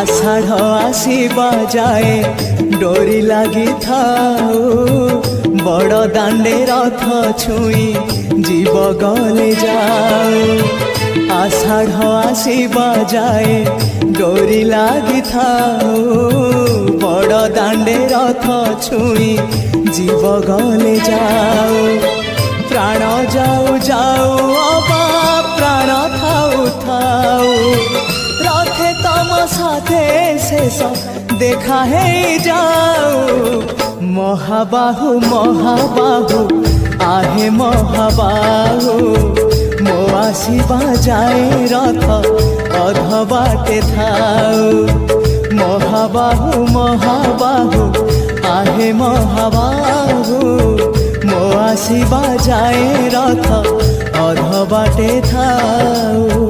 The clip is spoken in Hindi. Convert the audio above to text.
आषाढ़ आसीबा जाए डोरी लगी थाऊ बड़ दांडे रथ छुई जीव गले जाऊ आषाढ़ आसीबा जाए डोरी लगी थाऊ बड़ दांडे रथ छुई जीव गले जाऊ प्राण जाऊ जाऊ अबा प्राण थाऊ थाऊ रथे तम साथे शेष देखा है जाऊ महाबाहु महाबाहु आहे महाबाहु मो आसीबा जाए रथ अध बाटे थाऊ महाबाहु महाबाहु आहे महाबाहु मो आसीबा जाए रथ अध बाटे थाऊ।